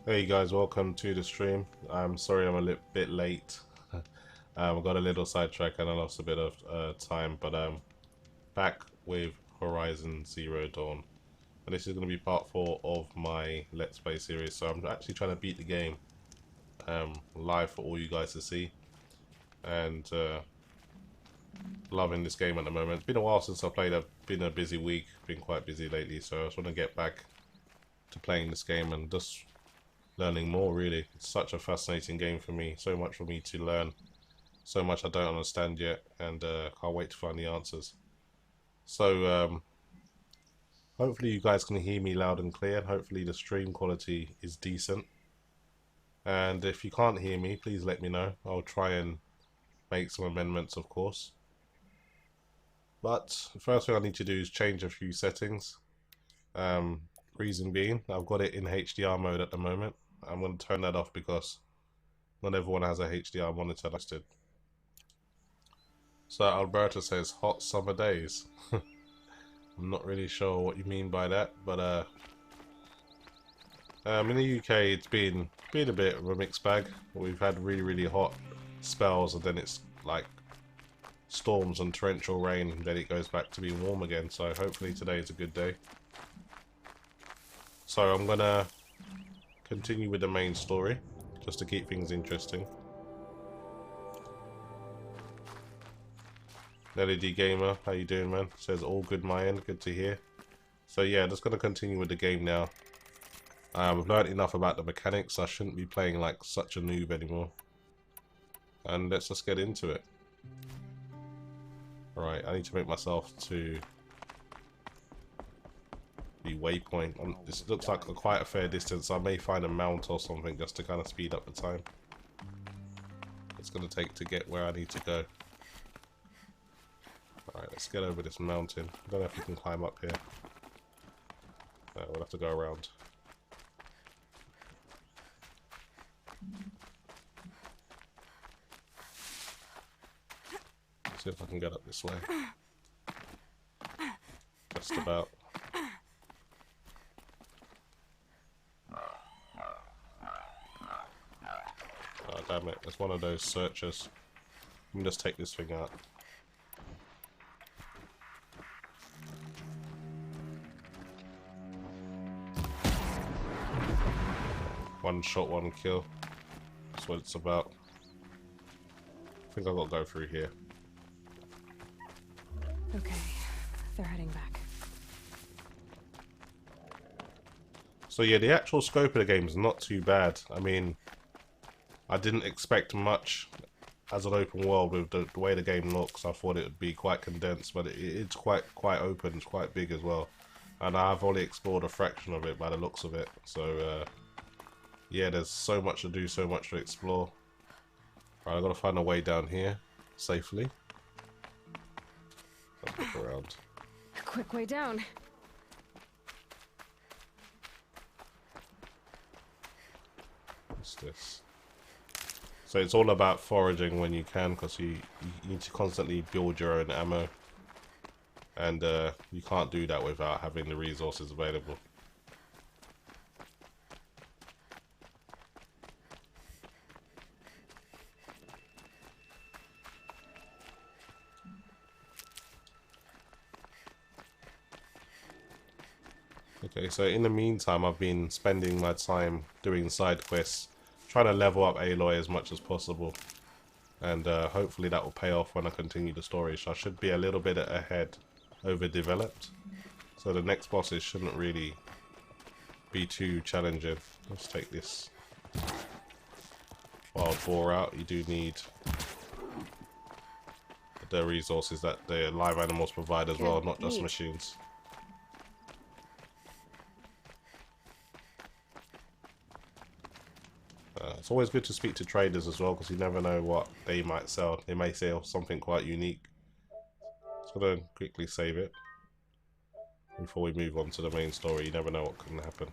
Hey guys, welcome to the stream. I'm sorry I'm a little bit late. I got a little sidetracked and I lost a bit of time, but I'm back with Horizon Zero Dawn. And this is going to be part 4 of my Let's Play series, so I'm actually trying to beat the game live for all you guys to see. And loving this game at the moment. It's been a while since I played. I've been a busy week, been quite busy lately, so I just want to get back to playing this game and just learning more. Really, it's such a fascinating game for me, so much for me to learn, so much I don't understand yet, and can't wait to find the answers. So hopefully you guys can hear me loud and clear, and hopefully the stream quality is decent. And if you can't hear me, please let me know. I'll try and make some amendments, of course. But the first thing I need to do is change a few settings. Reason being, I've got it in HDR mode at the moment. I'm going to turn that off because not everyone has a HDR monitor listed. So Alberta says hot summer days. I'm not really sure what you mean by that, but in the UK it's been a bit of a mixed bag. We've had really hot spells, and then it's like storms and torrential rain, and then it goes back to being warm again. So hopefully today is a good day. So I'm gonna continue with the main story, just to keep things interesting. LED Gamer, how you doing, man? Says all good my end, good to hear. So yeah, just gonna continue with the game now. I've learned enough about the mechanics, I shouldn't be playing like such a noob anymore. And let's just get into it. Alright, I need to make myself to the waypoint. This looks like quite a fair distance. I may find a mount or something just to kind of speed up the time it's going to take to get where I need to go. Alright, let's get over this mountain. I don't know if we can climb up here. We'll have to go around. Let's see if I can get up this way. Just about. Oh, damn it, it's one of those searchers. Let me just take this thing out. One shot, one kill. That's what it's about. I think I've got to go through here. Okay, they're heading back. So yeah, the actual scope of the game is not too bad. I mean, I didn't expect much as an open world with the way the game looks. I thought it would be quite condensed, but it's quite open. It's quite big as well, and I've only explored a fraction of it by the looks of it. So yeah, there's so much to do, so much to explore. Right, I've got to find a way down here safely. Let's look around. A quick way down. What's this? So it's all about foraging when you can, because you need to constantly build your own ammo, and you can't do that without having the resources available. Okay, so in the meantime I've been spending my time doing side quests, trying to level up Aloy as much as possible, and hopefully that will pay off when I continue the story. So I should be a little bit ahead, overdeveloped, so the next bosses shouldn't really be too challenging. Let's take this wild boar out. You do need the resources that the live animals provide as well, not just machines. It's always good to speak to traders as well, because you never know what they might sell. They may sell something quite unique. Just gonna quickly save it before we move on to the main story. You never know what can happen.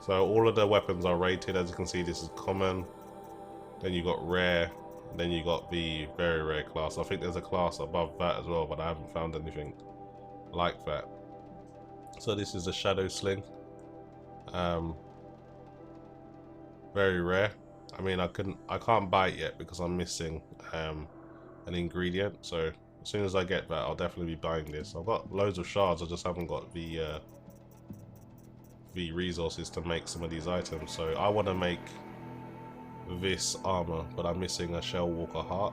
So all of the weapons are rated. As you can see, this is common. Then you got rare. Then you got the very rare class. I think there's a class above that as well, but I haven't found anything. like that. So this is a shadow sling. Very rare. I mean, I can't buy it yet because I'm missing an ingredient. So as soon as I get that, I'll definitely be buying this. I've got loads of shards. I just haven't got the resources to make some of these items. So I want to make this armor, but I'm missing a Shell Walker heart.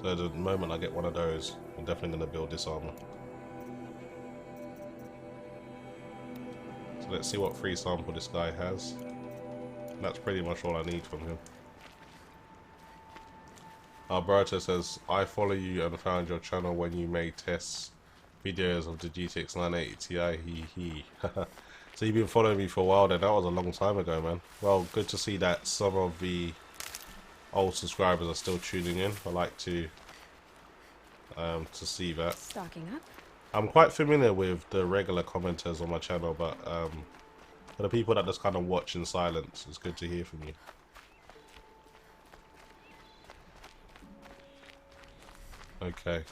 So the moment I get one of those, I'm definitely going to build this armor. So let's see what free sample this guy has. That's pretty much all I need from him. Alberto says, I follow you and found your channel when you made tests videos of the GTX 980 Ti. Hee. So you've been following me for a while then. That was a long time ago, man. Well, good to see that some of the old subscribers are still tuning in. I like to see that. Stocking up. I'm quite familiar with the regular commenters on my channel, but for the people that just kind of watch in silence, it's good to hear from you. Okay.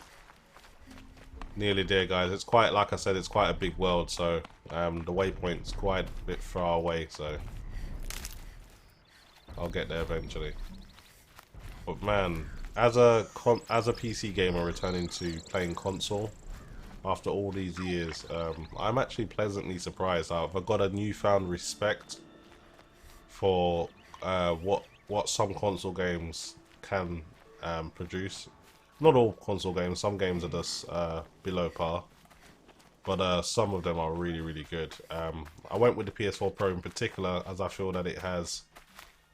Nearly there, guys. It's quite, like I said, it's quite a big world, so the waypoint's quite a bit far away, so I'll get there eventually. But man, as a PC gamer returning to playing console after all these years, I'm actually pleasantly surprised. I've got a newfound respect for what some console games can produce. Not all console games, some games are just below par, but some of them are really, really good. I went with the PS4 Pro in particular as I feel that it has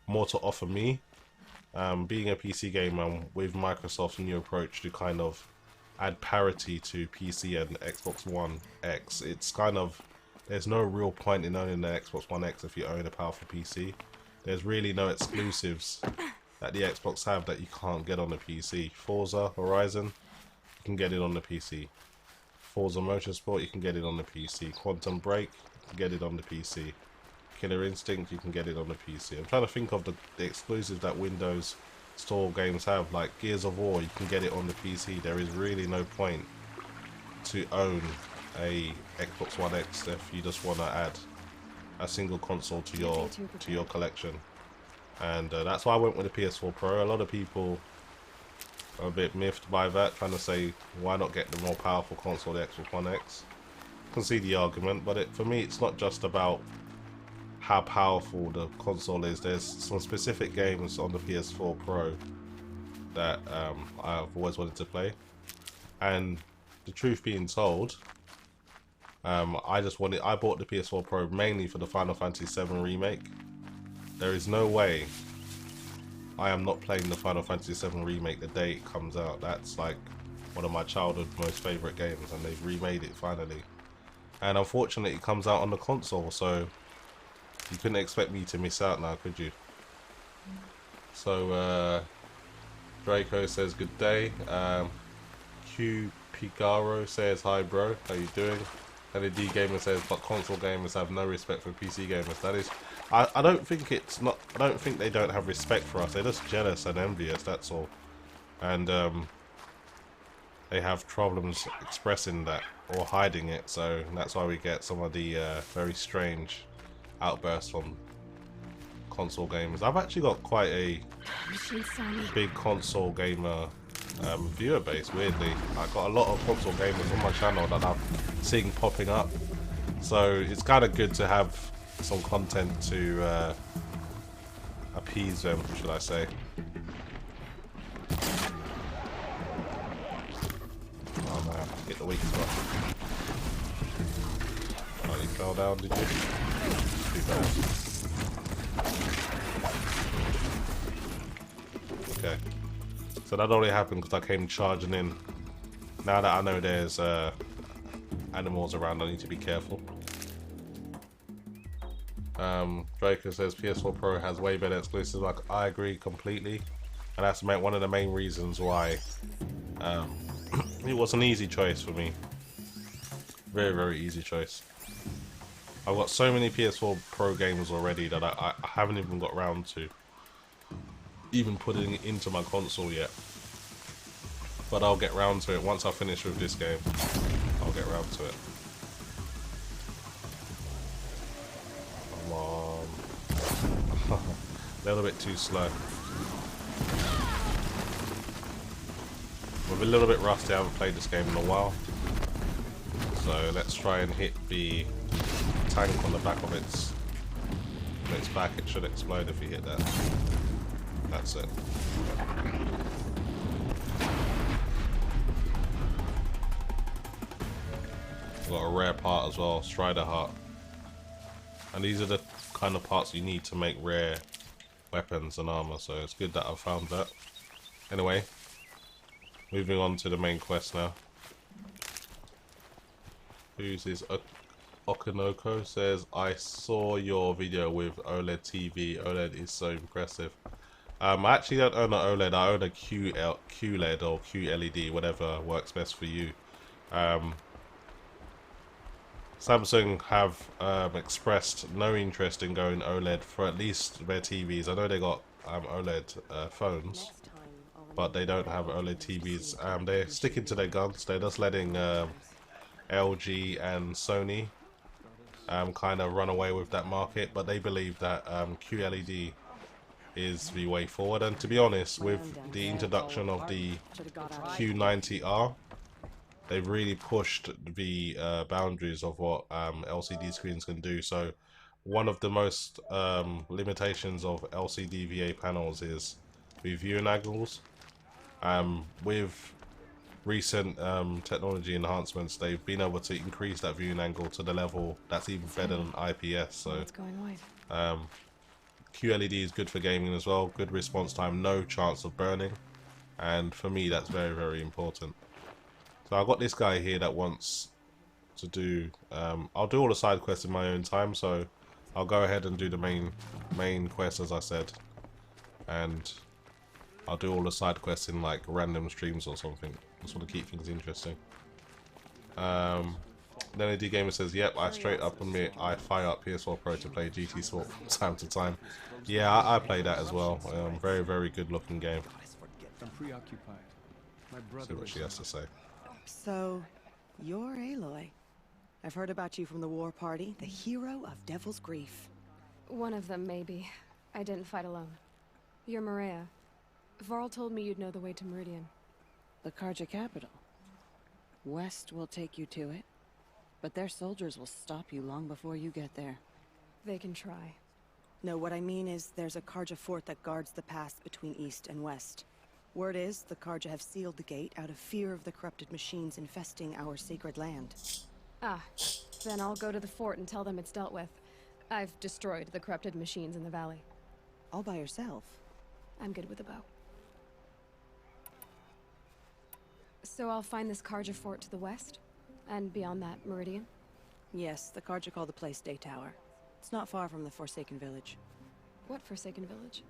more to offer me. Being a PC gamer with Microsoft's new approach to kind of add parity to PC and Xbox One X, it's kind of, there's no real point in owning the Xbox One X if you own a powerful PC. There's really no exclusives that the Xbox have that you can't get on the PC. Forza Horizon, you can get it on the PC. Forza Motorsport, you can get it on the PC. Quantum Break, you can get it on the PC. Killer Instinct, you can get it on the PC. I'm trying to think of the exclusives that Windows Store games have, like Gears of War, you can get it on the PC. There is really no point to own a Xbox One X if you just want to add a single console to your collection. And that's why I went with the PS4 Pro. A lot of people are a bit miffed by that, trying to say, why not get the more powerful console, the Xbox One X? I can see the argument, but for me, it's not just about how powerful the console is. There's some specific games on the PS4 Pro that I've always wanted to play. And the truth being told, I bought the PS4 Pro mainly for the Final Fantasy VII Remake. There is no way I am not playing the Final Fantasy VII Remake the day it comes out. That's like one of my childhood most favourite games, and they've remade it finally. And unfortunately it comes out on the console, so you couldn't expect me to miss out now, could you? So Draco says good day. Q Pigaro says hi bro, how you doing? LED Gamer says, but console gamers have no respect for PC gamers. That is, I don't think it's not. I don't think they don't have respect for us. They're just jealous and envious. That's all, and they have problems expressing that or hiding it. So that's why we get some of the very strange outbursts from console gamers. I've actually got quite a big console gamer viewer base, weirdly. I've got a lot of console gamers on my channel that I'm seeing popping up, so it's kind of good to have some content to appease them, should I say. Oh man, hit the weak spot. Oh, you fell down, did you? Too bad. Okay. So that only happened because I came charging in. Now that I know there's animals around, I need to be careful. Draco says PS4 Pro has way better exclusives. Like, I agree completely, and that's one of the main reasons why it was an easy choice for me. Very, very easy choice. I've got so many PS4 Pro games already that I haven't even got round to even putting it into my console yet, but I'll get round to it once I finish with this game. I'll get around to it. Come on. A little bit too slow. I'm a little bit rusty, I haven't played this game in a while. So let's try and hit the tank on the back of its back. It should explode if you hit that. That's it. Got a rare part as well, Strider Heart. And these are the kind of parts you need to make rare weapons and armor, so it's good that I found that. Anyway, moving on to the main quest now. Who's this? Okanoko says, I saw your video with OLED TV. OLED is so impressive. I actually don't own an OLED, I own a QLED or QLED, whatever works best for you. Samsung have expressed no interest in going OLED for at least their TVs. I know they got OLED phones, but they don't have OLED TVs. They're sticking to their guns. They're just letting LG and Sony kind of run away with that market, but they believe that QLED is the way forward. And to be honest, with the introduction of the Q90R, they've really pushed the boundaries of what LCD screens can do. So one of the most limitations of LCD VA panels is the viewing angles. With recent technology enhancements, they've been able to increase that viewing angle to the level that's even better than IPS. So QLED is good for gaming as well, good response time, no chance of burning, and for me that's very, very important. So I've got this guy here that wants to do, I'll do all the side quests in my own time, so I'll go ahead and do the main quest as I said, and I'll do all the side quests in like random streams or something. Just want to keep things interesting. ND Gamer says, yep, I straight up admit I fire up PS4 Pro to play GT Sport from time to time. Yeah, I play that as well. Very, very good looking game. I'm preoccupied. My brother. See what she has to say. So, you're Aloy. I've heard about you from the war party, the hero of Devil's Grief. One of them, maybe. I didn't fight alone. You're Maria. Varl told me you'd know the way to Meridian. The Carja capital. West will take you to it, but their soldiers will stop you long before you get there. They can try. No, what I mean is there's a Carja fort that guards the pass between East and West. Word is, the Carja have sealed the gate out of fear of the corrupted machines infesting our sacred land. Ah, then I'll go to the fort and tell them it's dealt with. I've destroyed the corrupted machines in the valley. All by yourself? I'm good with a bow. So I'll find this Carja fort to the west? And beyond that, Meridian? Yes, the Carja call the place Day Tower. It's not far from the Forsaken Village. What Forsaken Village?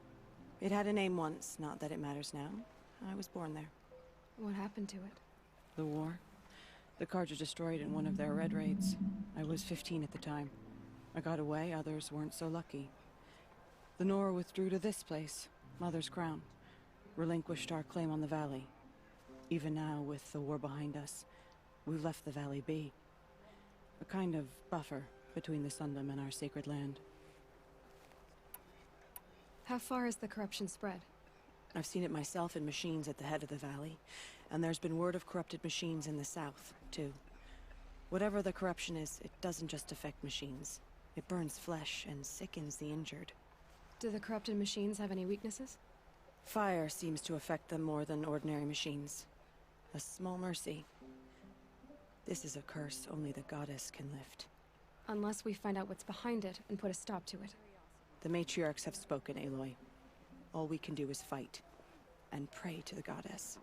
It had a name once, not that it matters now. I was born there. What happened to it? The war. The Carja destroyed in one of their red raids. I was 15 at the time. I got away, others weren't so lucky. The Nora withdrew to this place, Mother's Crown. Relinquished our claim on the valley. Even now, with the war behind us, we've left the valley be. A kind of buffer between the Sundom and our sacred land. How far has the corruption spread? I've seen it myself in machines at the head of the valley, and there's been word of corrupted machines in the south, too. Whatever the corruption is, it doesn't just affect machines. It burns flesh and sickens the injured. Do the corrupted machines have any weaknesses? Fire seems to affect them more than ordinary machines. A small mercy. This is a curse only the goddess can lift. Unless we find out what's behind it and put a stop to it. The matriarchs have spoken, Aloy. All we can do is fight, and pray to the goddess.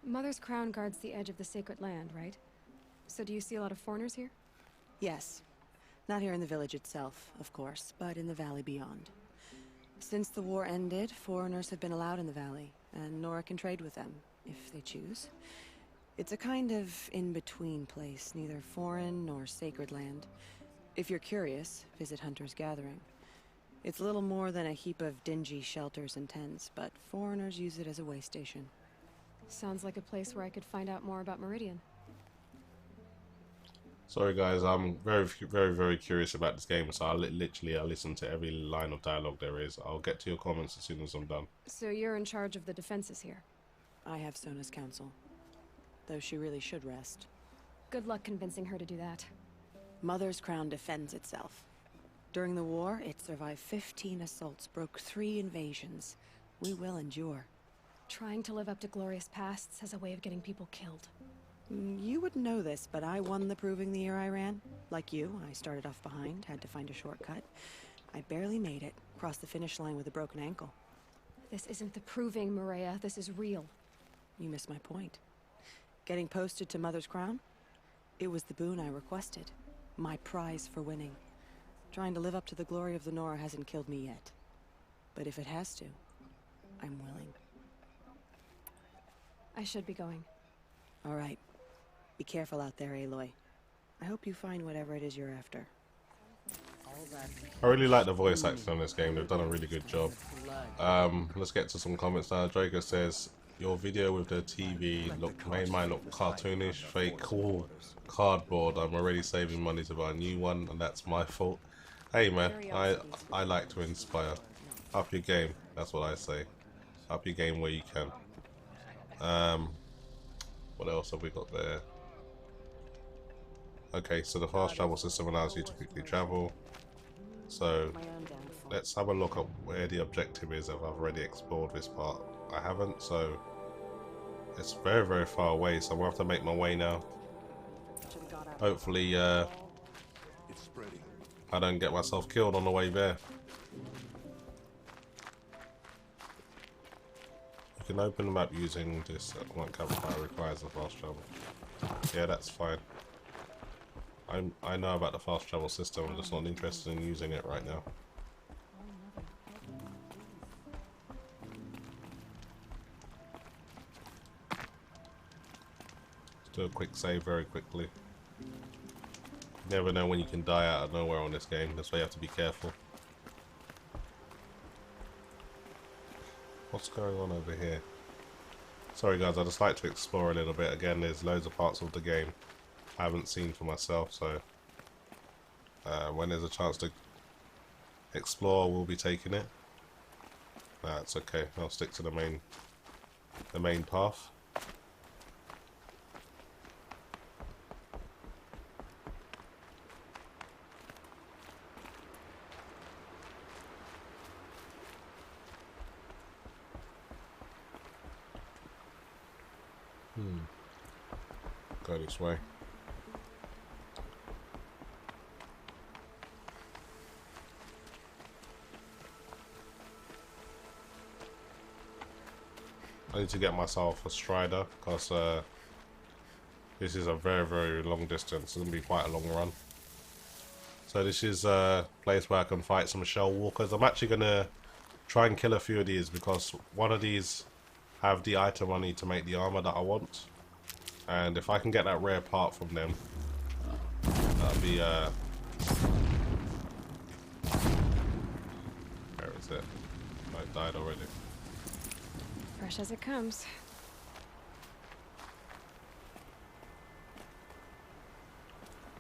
Mother's Crown guards the edge of the sacred land, right? So do you see a lot of foreigners here? Yes. Not here in the village itself, of course, but in the valley beyond. Since the war ended, foreigners have been allowed in the valley, and Nora can trade with them, if they choose. It's a kind of in-between place, neither foreign nor sacred land. If you're curious, visit Hunter's Gathering. It's little more than a heap of dingy shelters and tents, but foreigners use it as a way station. Sounds like a place where I could find out more about Meridian. Sorry guys, I'm very curious about this game, so I'll literally listen to every line of dialogue there is. I'll get to your comments as soon as I'm done. So you're in charge of the defenses here. I have Sona's counsel, though she really should rest. Good luck convincing her to do that. Mother's crown defends itself. During the war, it survived 15 assaults, broke 3 invasions. We will endure. Trying to live up to glorious pasts has a way of getting people killed. You wouldn't know this, but I won the proving the year I ran. Like you, I started off behind, had to find a shortcut. I barely made it, crossed the finish line with a broken ankle. This isn't the proving, Maria. This is real. You missed my point. Getting posted to Mother's crown? It was the boon I requested. My prize for winning. Trying to live up to the glory of the Nora hasn't killed me yet. But if it has to, I'm willing. I should be going. All right. Be careful out there, Aloy. I hope you find whatever it is you're after. I really like the voice acting on this game. They've done a really good job. Let's get to some comments now. Draco says, your video with the TV made mine look cartoonish, fake, cool, cardboard. I'm already saving money to buy a new one, and that's my fault. Hey man, I like to inspire. Up your game, that's what I say. Up your game where you can. What else have we got there? Okay, so the fast travel system allows you to quickly travel. So let's have a look at where the objective is if I've already explored this part. I haven't, so it's very far away, so I'm gonna have to make my way now. Hopefully I don't get myself killed on the way there. You can open the map using this one cover file requires the fast travel. Yeah, that's fine. I know about the fast travel system, I'm just not interested in using it right now. Let's do a quick save very quickly. You never know when you can die out of nowhere on this game, that's why you have to be careful. What's going on over here? Sorry guys, I just like to explore a little bit. Again, there's loads of parts of the game I haven't seen for myself, so when there's a chance to explore, we'll be taking it. That's okay. I'll stick to the main path. Go this way. I need to get myself a strider because this is a very long distance. It's going to be quite a long run. So this is a place where I can fight some shell walkers. I'm actually going to try and kill a few of these because one of these have the item I need to make the armor that I want. And if I can get that rare part from them, that'll be where is it? I died already. Fresh as it comes.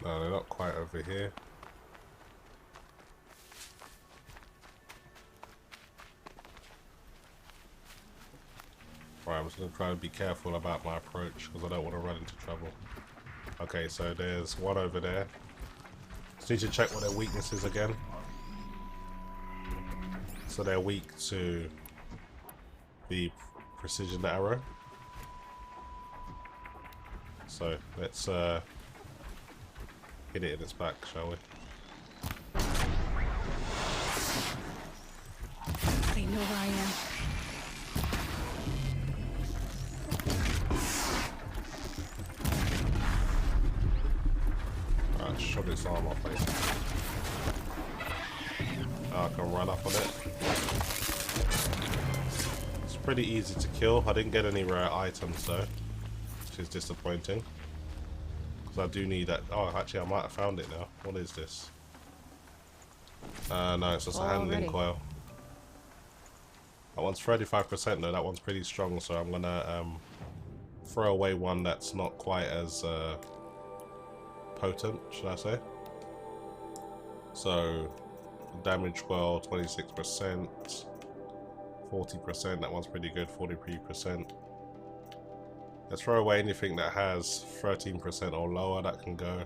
No, they're not quite over here. Right, I'm just going to try and be careful about my approach because I don't want to run into trouble. Okay, so there's one over there. Just need to check what their weakness is again. So they're weak to the precision arrow. So let's hit it in its back, shall we? They know where I am. Alright, shove its arm off, basically. I can run up on it. It's pretty easy to kill. I didn't get any rare items though, which is disappointing. Because I do need that. Oh, actually, I might have found it now. What is this? No, it's just a handling coil. That one's 35% though. That one's pretty strong, so I'm gonna throwaway one that's not quite as potent, should I say. So damage quell 26%, 40%, that one's pretty good, 43%. Let's throw away anything that has 13% or lower, that can go.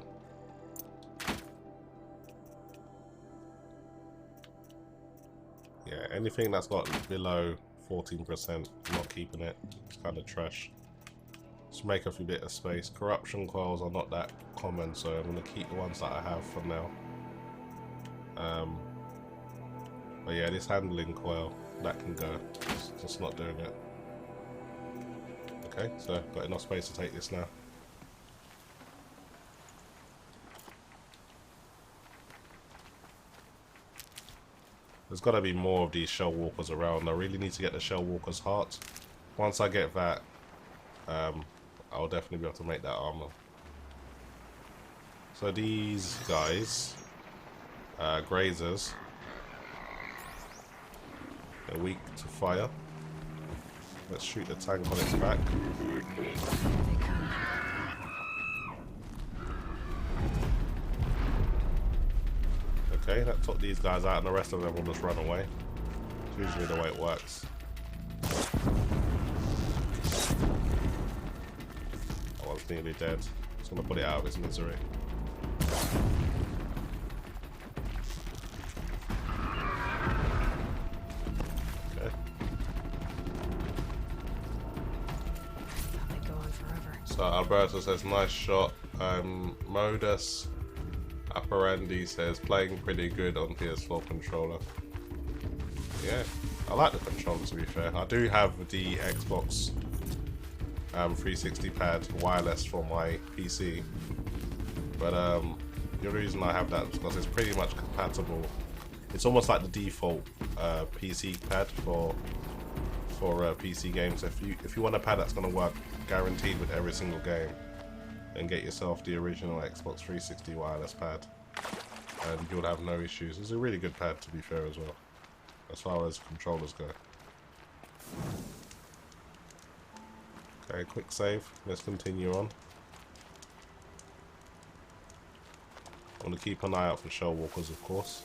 Yeah, anything that's got below 14%, I'm not keeping it. It's kind of trash. Let's make a few bit of space. Corruption coils are not that common, so I'm going to keep the ones that I have for now. But yeah, this handling coil, that can go. It's just not doing it. Okay, so got enough space to take this now. There's got to be more of these shell walkers around. I really need to get the shell walker's heart. Once I get that, I'll definitely be able to make that armor. So these guys, grazers, they're weak to fire. Let's shoot the tank on its back. Okay, that took these guys out and the rest of them will just run away. It's usually the way it works. That one's nearly dead. Just gonna put it out of its misery. Okay. They'll go on forever. So Alberto says, nice shot. Modus Apparandi says, playing pretty good on PS4 controller. Yeah, I like the controller, to be fair. I do have the Xbox 360 pad wireless for my PC, but the reason I have that is because it's pretty much compatible. It's almost like the default PC pad for PC games. If you want a pad that's going to work guaranteed with every single game, then get yourself the original Xbox 360 wireless pad, and you'll have no issues. It's a really good pad, to be fair, as well, as far as controllers go. Okay, quick save. Let's continue on. I want to keep an eye out for shell walkers, of course.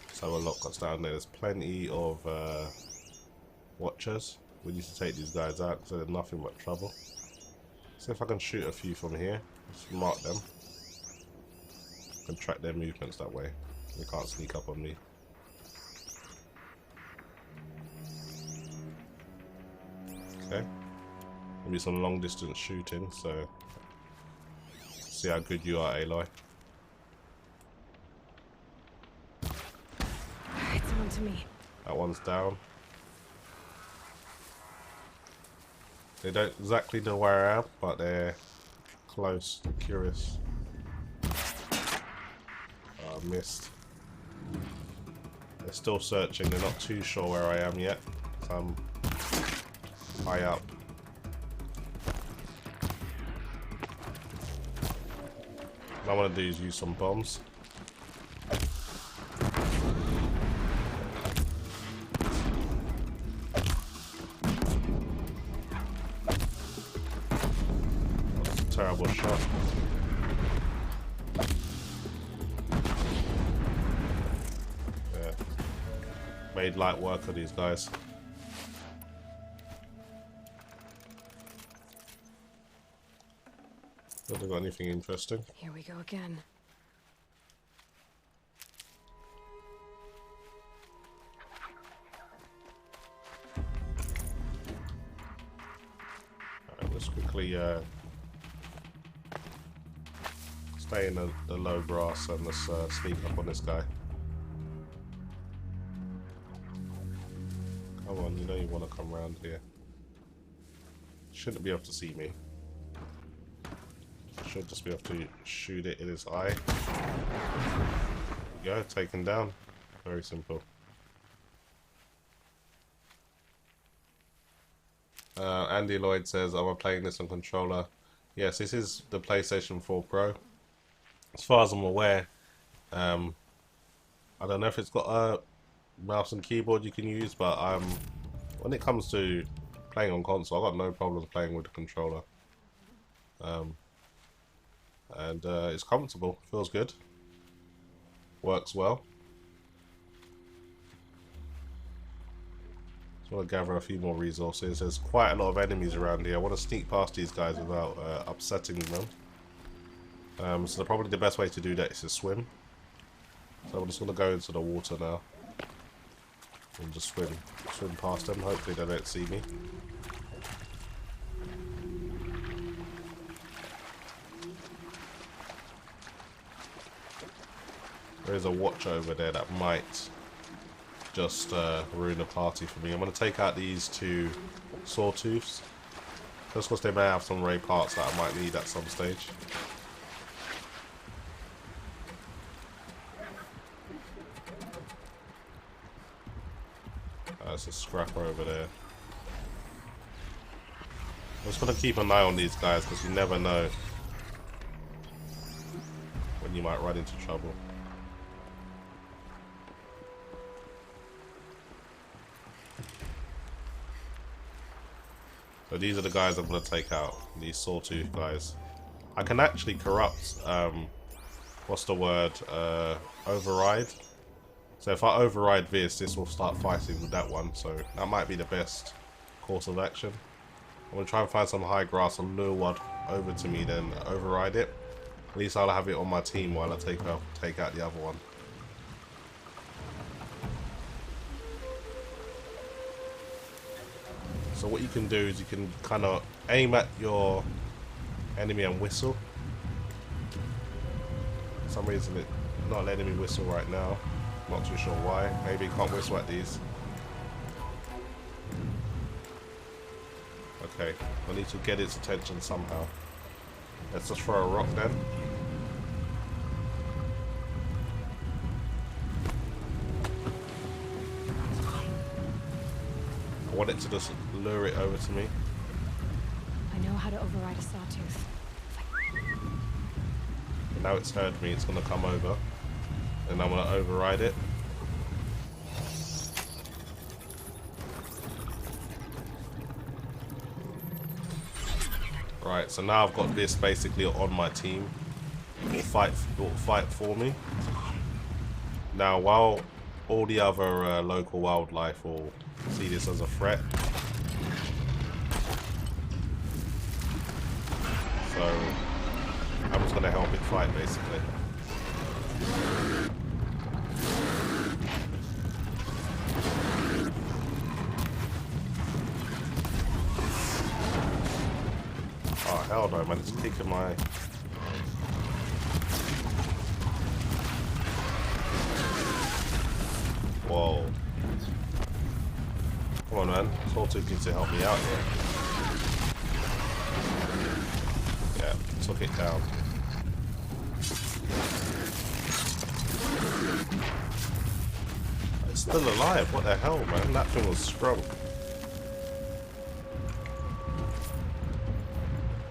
Let's have a look what's down there. There's plenty of watchers. We need to take these guys out because they're nothing but trouble. See if I can shoot a few from here. Just mark them. I can track their movements that way. They can't sneak up on me. Okay. Maybe some long distance shooting, so see how good you are, Aloy. It's on to me. That one's down. They don't exactly know where I am, but they're close, they're curious. Oh, I missed. They're still searching, they're not too sure where I am yet. So I'm high up. What I want to do is use some bombs. Terrible shot. Yeah. Made light work of these guys. Have they got anything interesting? Here we go again. Alright, let's quickly stay in the low grass and let's sneak up on this guy. Come on, you know you want to come around here. Shouldn't be able to see me. Should just be able to shoot it in his eye. There we go, taken down. Very simple. Andy Lloyd says, "I'm playing this on controller." Yes, this is the PlayStation 4 Pro. As far as I'm aware, I don't know if it's got a mouse and keyboard you can use, but I'm when it comes to playing on console, I've got no problems playing with the controller. And it's comfortable, feels good, works well. Just want to gather a few more resources. There's quite a lot of enemies around here. I want to sneak past these guys without upsetting them. So probably the best way to do that is to swim. So I'm just going to go into the water now and just swim past them. Hopefully they don't see me. There is a watch over there that might just ruin the party for me. I'm going to take out these two sawtooths, just because they may have some ray parts that I might need at some stage. There's a scrapper over there. I'm just going to keep an eye on these guys because you never know when you might run into trouble. So these are the guys I'm going to take out, these sawtooth guys. I can actually corrupt, what's the word, override. So if I override this will start fighting with that one, so that might be the best course of action. I'm going to try and find some high grass and lure one over to me, then override it. At least I'll have it on my team while I take out the other one. So what you can do is you can kind of aim at your enemy and whistle. For some reason it's not letting me whistle right now. Not too sure why. Maybe you can't whistle at these. Okay, I need to get its attention somehow. Let's just throw a rock then. I want it to just lure it over to me. I know how to override a sawtooth. And now it's heard me, it's going to come over. And I'm going to override it. Right, so now I've got this basically on my team. It will fight for me. Now, while all the other local wildlife will see this as a threat, so I'm just going to help it fight basically. Oh hell no, man, it's kicking my... Whoa. Come on, man. Sawtooth needs to help me out here. Yeah, took it down. It's still alive. What the hell, man? That thing was strong.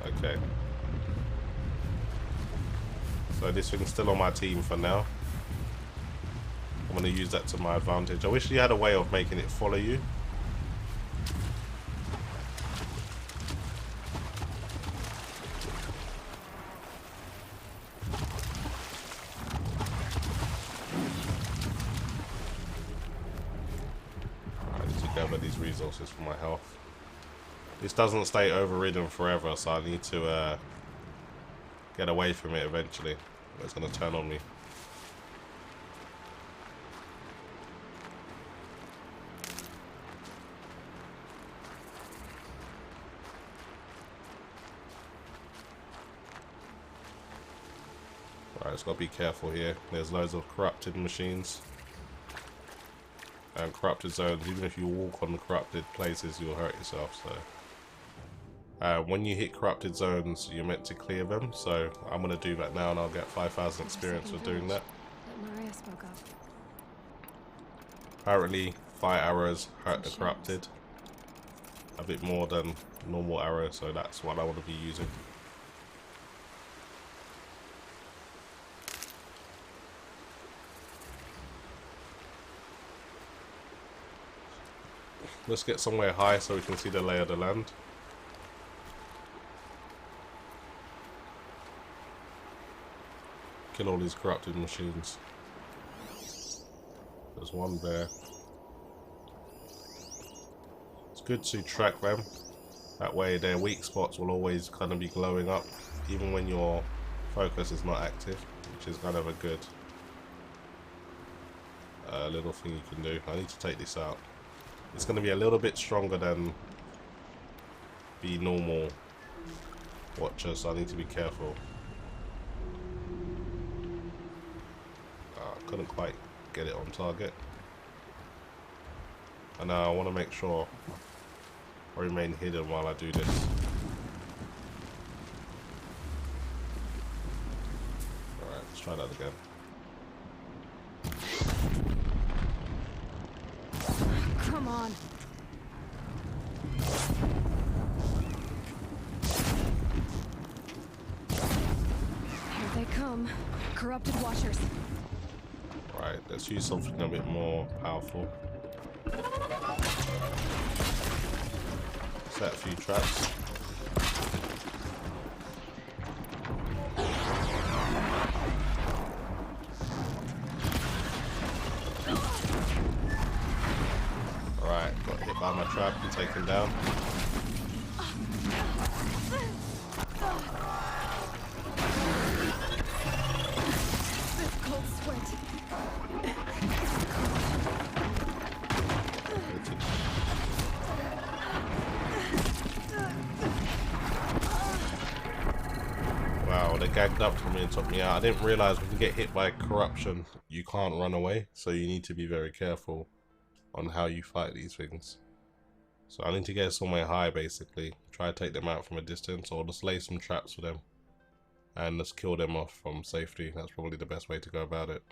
Okay. So this thing's still on my team for now. I'm going to use that to my advantage. I wish you had a way of making it follow you. I need to gather these resources for my health. This doesn't stay overridden forever, so I need to get away from it eventually. It's going to turn on me. Alright, just got to be careful here. There's loads of corrupted machines and corrupted zones. Even if you walk on the corrupted places, you'll hurt yourself. So when you hit corrupted zones, you're meant to clear them. So I'm going to do that now, and I'll get 5,000 experience for doing that. Maria spoke of. Apparently, fire arrows hurt the corrupted a bit more than normal arrows, so that's what I want to be using. Let's get somewhere high so we can see the lay of the land. Kill all these corrupted machines. There's one there. It's good to track them. That way their weak spots will always kind of be glowing up, even when your focus is not active, which is kind of a good little thing you can do. I need to take this out. It's going to be a little bit stronger than the normal watcher, so I need to be careful. Couldn't quite get it on target. And now I want to make sure I remain hidden while I do this. Alright, let's try that again. Come on. Here they come. Corrupted washers. Right, let's use something a bit more powerful. Set a few traps. Alright, got hit by my trap and taken down. Cold sweat. Wow, they gagged up to me and took me out. I didn't realize when you get hit by corruption, you can't run away. So you need to be very careful on how you fight these things. So I need to get somewhere high, basically. Try to take them out from a distance, or just lay some traps for them. And just kill them off from safety. That's probably the best way to go about it.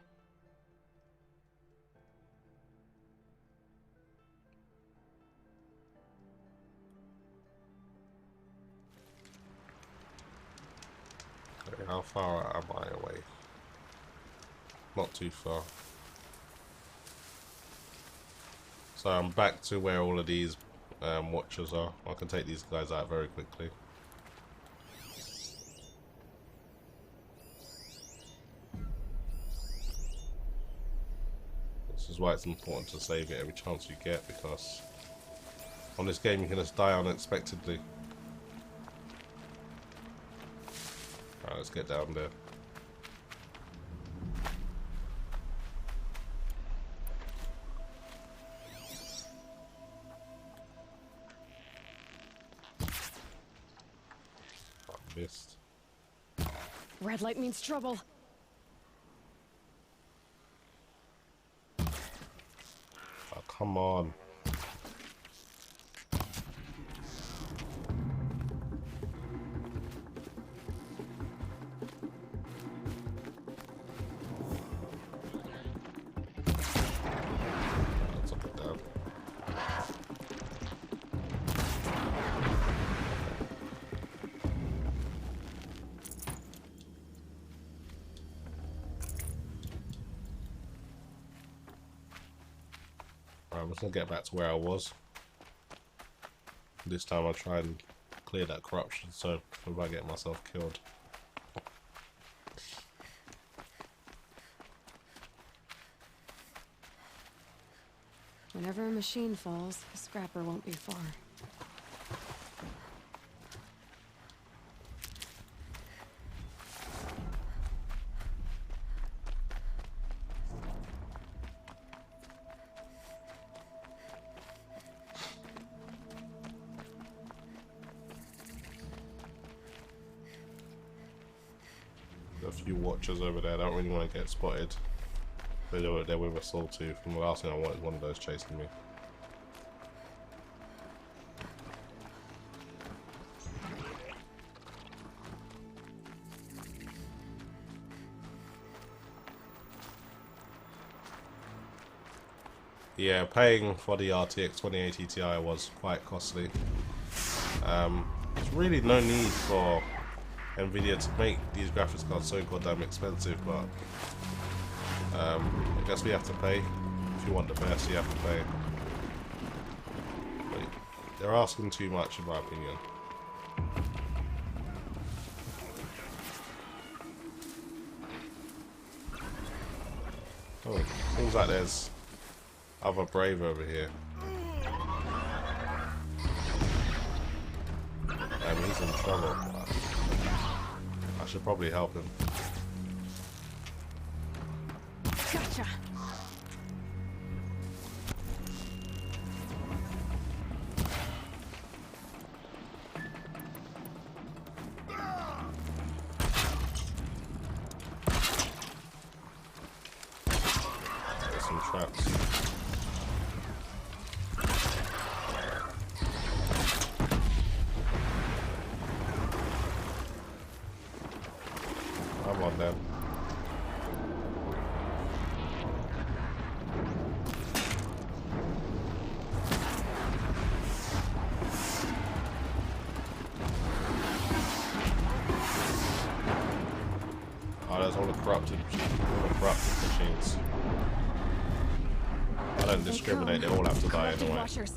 Okay, how far am I away? Not too far. So I'm back to where all of these watchers are. I can take these guys out very quickly. This is why it's important to save it every chance you get, because on this game you can just die unexpectedly. Alright, let's get down there. Missed. Red light means trouble. Oh, come on. Let's up it down. I'm just gonna get back to where I was. This time I'll try and clear that corruption, so if I get myself killed. Whenever a machine falls, a scrapper won't be far. A few watchers over there. I don't really want to get spotted. They're with a sawtooth, and the last thing I want is one of those chasing me. Yeah, paying for the RTX 2080 Ti was quite costly. There's really no need for NVIDIA to make these graphics cards so goddamn expensive, but I guess we have to pay. If you want the best, you have to pay. They're asking too much, in my opinion. Oh, seems like there's other Brave over here. He's in trouble. I should probably help him. Gotcha. There's some traps. Come on then. Oh, there's all the corrupted machines. I don't discriminate, they all have to die anyway. Washers.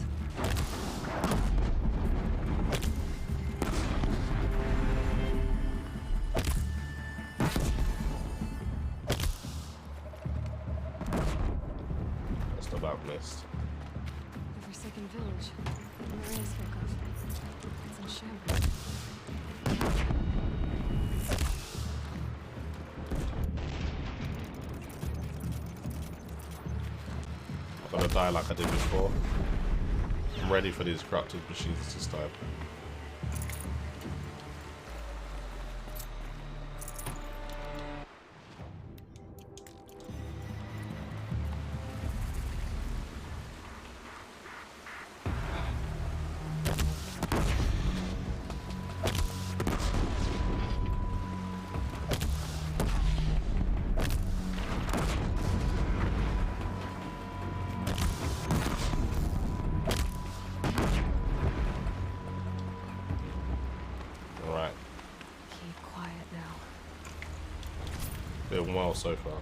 That's the bad list. The forsaken village. Maria spoke of. It's in shambles. I'm gonna die like I did before. I'm ready for these corrupted machines this time. Doing well so far. I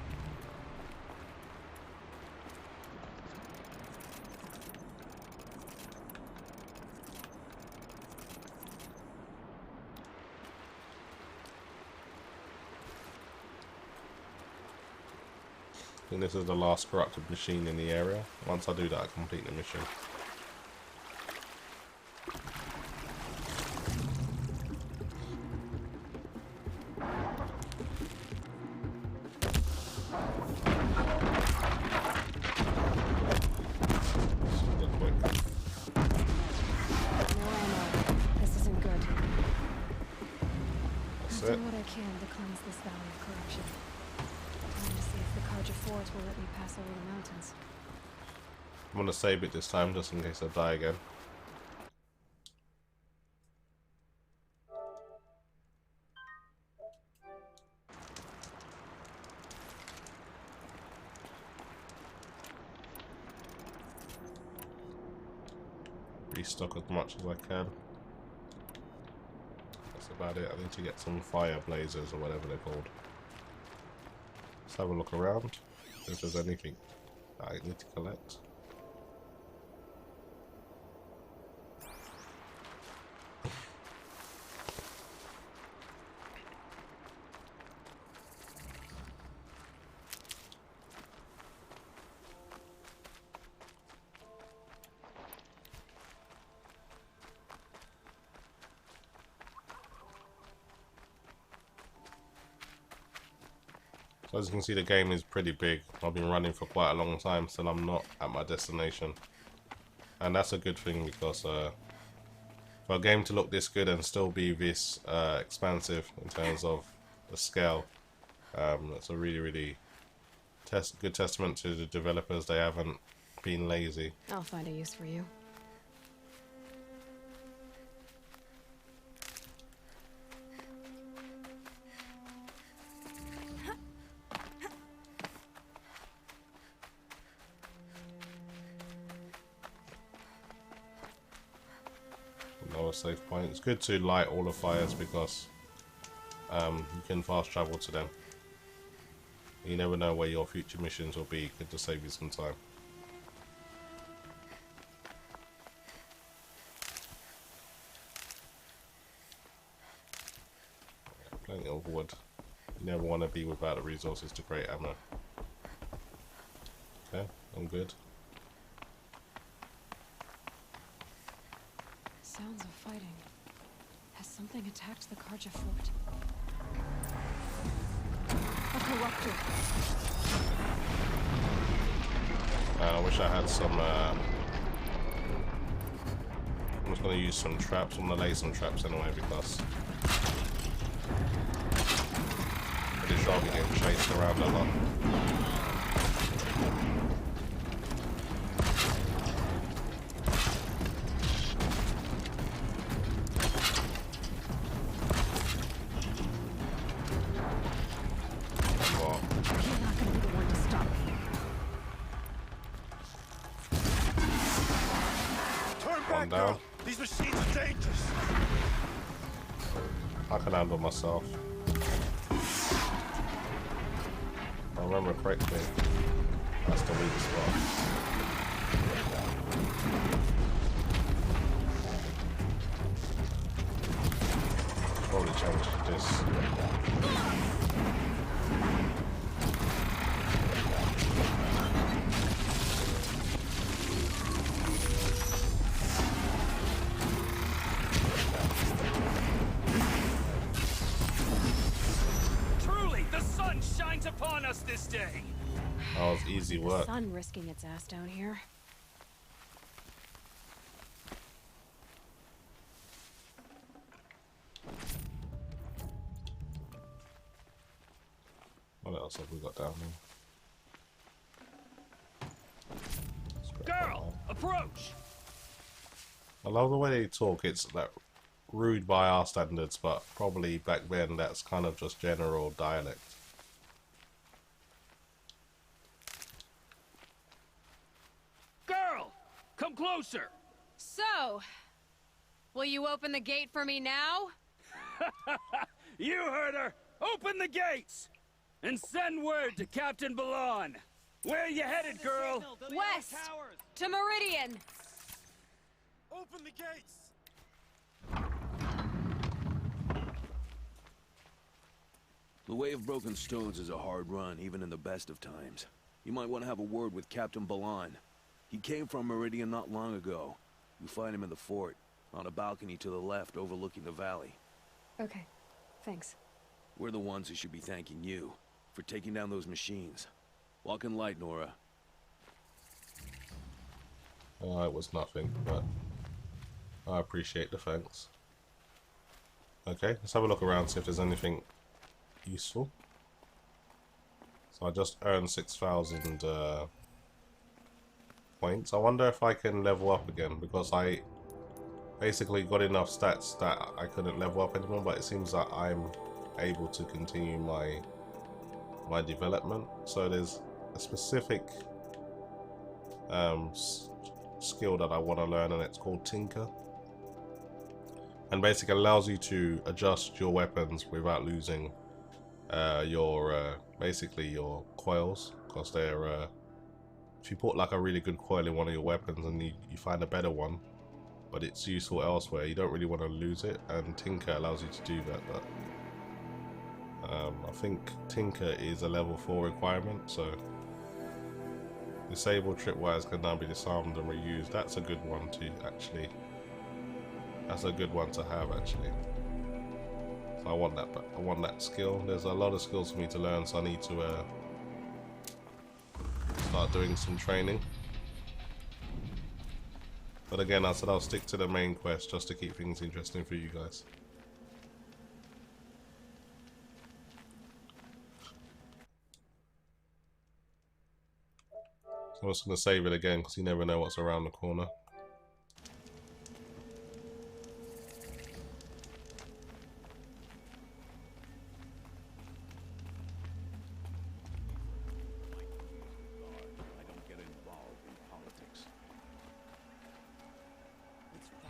think this is the last corrupted machine in the area. Once I do that, I complete the mission. I'm gonna save it this time just in case I die again. Restock as much as I can. That's about it. I need to get some fire blazers or whatever they're called. Let's have a look around if there's anything I need to collect. So as you can see, the game is pretty big. I've been running for quite a long time, still I'm not at my destination. And that's a good thing because for a game to look this good and still be this expansive in terms of the scale, that's a really good testament to the developers. They haven't been lazy. I'll find a use for you. Safe point. It's good to light all the fires because you can fast travel to them. You never know where your future missions will be. Good to save you some time. Plenty of wood. You never want to be without the resources to create ammo. Okay, I'm good. Sounds of fighting. Has something attacked the Carja fort? A corruptor. I wish I had some. I'm just gonna use some traps. I'm gonna lay some traps anyway because I'm pretty sure I'll be getting chased around a lot. Down. These machines are dangerous. I can handle myself. If I remember correctly, that's the weak spot. Probably change this. Upon us this day. That was easy work. Sun risking its ass down here. What else have we got down here? Girl, approach. I love the way they talk. It's like rude by our standards, but probably back then that's kind of just general dialect. Come closer! So, will you open the gate for me now? You heard her! Open the gates! And send word to Captain Balon! Where are you headed, girl? West! To Meridian! Open the gates! The Way of Broken Stones is a hard run, even in the best of times. You might want to have a word with Captain Balon. He came from Meridian not long ago. You find him in the fort, on a balcony to the left overlooking the valley. Okay, thanks. We're the ones who should be thanking you for taking down those machines. Walk in light, Nora. It was nothing, but I appreciate the thanks. Okay, let's have a look around, see if there's anything useful. So I just earned 6,000 points. I wonder if I can level up again, because I basically got enough stats that I couldn't level up anymore, but it seems that I'm able to continue my development. So there's a specific skill that I want to learn, and it's called Tinker, and basically allows you to adjust your weapons without losing your basically your coils, because they're if you put like a really good coil in one of your weapons and you find a better one, but it's useful elsewhere, you don't really want to lose it, and Tinker allows you to do that. But I think Tinker is a level 4 requirement, so disabled tripwires can now be disarmed and reused. That's a good one to actually. That's a good one to have actually. So I want that, but I want that skill. There's a lot of skills for me to learn, so I need to start doing some training. But again, I said I'll stick to the main quest just to keep things interesting for you guys. So I'm just going to save it again because you never know what's around the corner.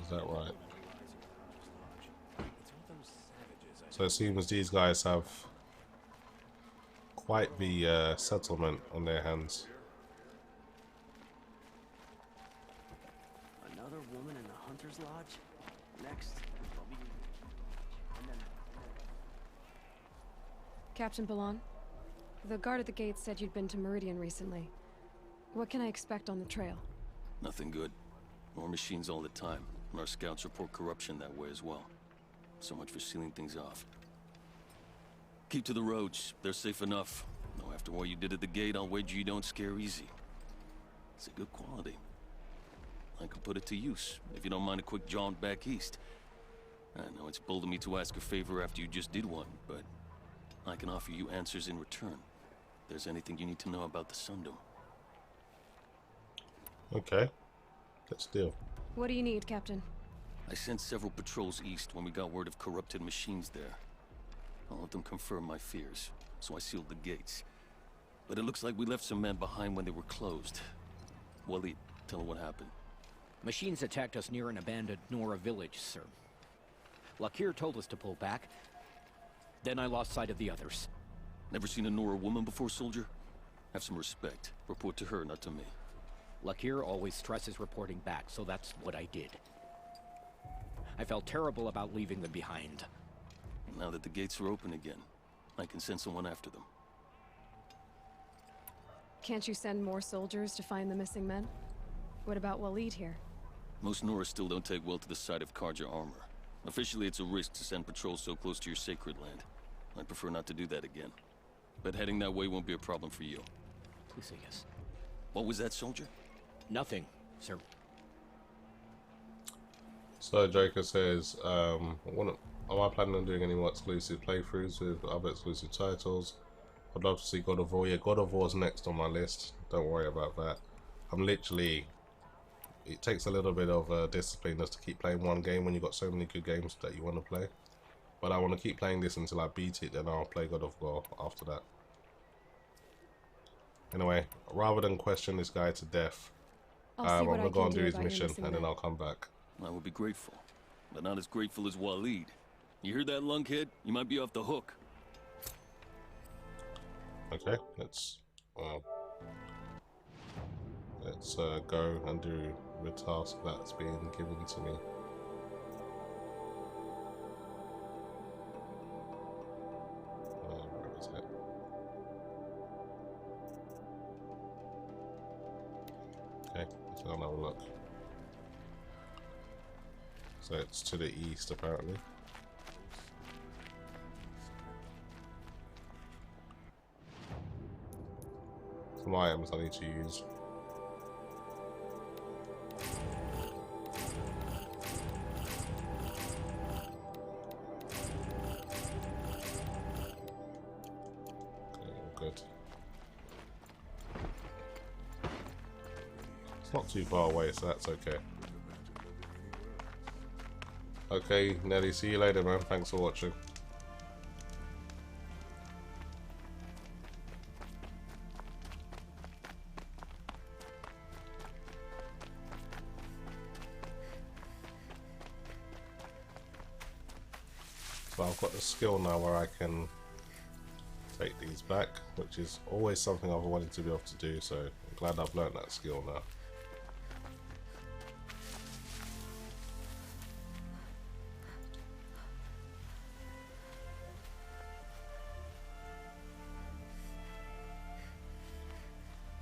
Is that right? So it seems these guys have quite the settlement on their hands. Another woman in the Hunter's Lodge? Next, I'll be... And then... Captain Balon? The guard at the gate said you'd been to Meridian recently. What can I expect on the trail? Nothing good. More machines all the time, and our scouts report corruption that way as well. So much for sealing things off. Keep to the roads. They're safe enough. Though after what you did at the gate, I'll wager you don't scare easy. It's a good quality. I could put it to use, if you don't mind a quick jaunt back east. I know it's bold of me to ask a favor after you just did one, but I can offer you answers in return. If there's anything you need to know about the Sundom. Okay. Let's deal. What do you need, Captain? I sent several patrols east when we got word of corrupted machines there. All of them confirmed my fears, so I sealed the gates. But it looks like we left some men behind when they were closed. Waleed, tell her what happened. Machines attacked us near an abandoned Nora village, sir. Lakir told us to pull back. Then I lost sight of the others. Never seen a Nora woman before, soldier? Have some respect. Report to her, not to me. Lakir always stresses reporting back, so that's what I did. I felt terrible about leaving them behind. Now that the gates are open again, I can send someone after them. Can't you send more soldiers to find the missing men? What about Waleed here? Most Nora still don't take well to the sight of Carja armor. Officially, it's a risk to send patrols so close to your sacred land. I'd prefer not to do that again. But heading that way won't be a problem for you. Please say yes. What was that, soldier? Nothing, sir. So Joker says, am I planning on doing any more exclusive playthroughs with other exclusive titles? I'd love to see God of War. Yeah, God of War's next on my list. Don't worry about that. I'm literally... It takes a little bit of discipline just to keep playing one game when you've got so many good games that you want to play. But I want to keep playing this until I beat it, then I'll play God of War after that. Anyway, rather than question this guy to death, I'm going to go and do his mission and then I'll come back. I will be grateful, but not as grateful as Waleed. You hear that, lunkhead? You might be off the hook. Okay, let's go and do the task that's been given to me. Where is it? Okay, let's go and have a look. So it's to the east apparently. Some items I need to use. Good. It's not too far away, so that's okay. Okay, Nelly, see you later, man. Thanks for watching. So I've got the skill now where I can take these back, which is always something I've wanted to be able to do, so I'm glad I've learned that skill now.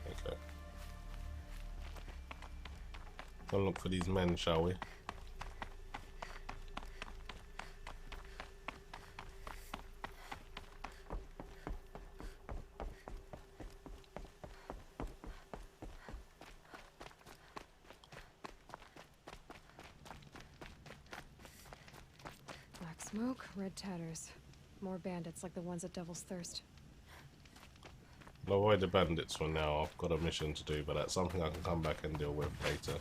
Okay. Go look for these men, shall we? Smoke, red tatters. More bandits like the ones at Devil's Thirst. I'll avoid the bandits for now. I've got a mission to do, but that's something I can come back and deal with later.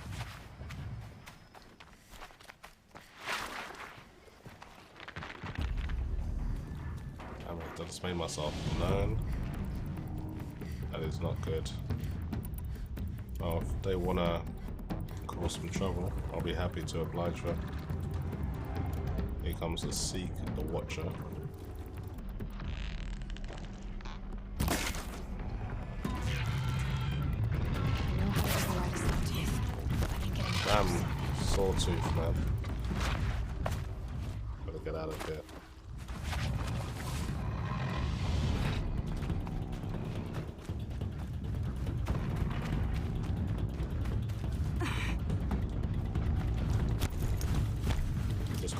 Damn it, I just made myself known. That is not good. Oh, if they want to cause some trouble, I'll be happy to oblige them. Here comes the Seek, the Watcher. Damn, Sawtooth, man. Gotta get out of here.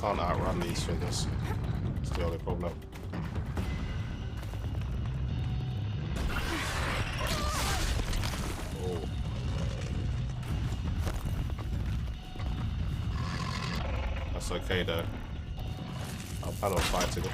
can't outrun these things. That's the only problem. Oh. That's okay though. I plan on fighting it.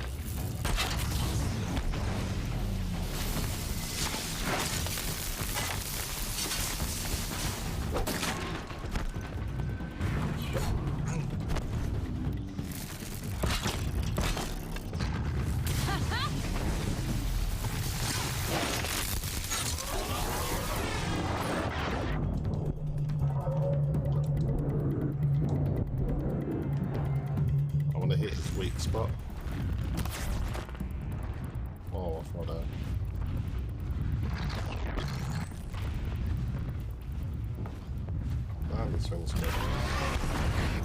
Spot. Oh, I thought that. Man, this thing's good.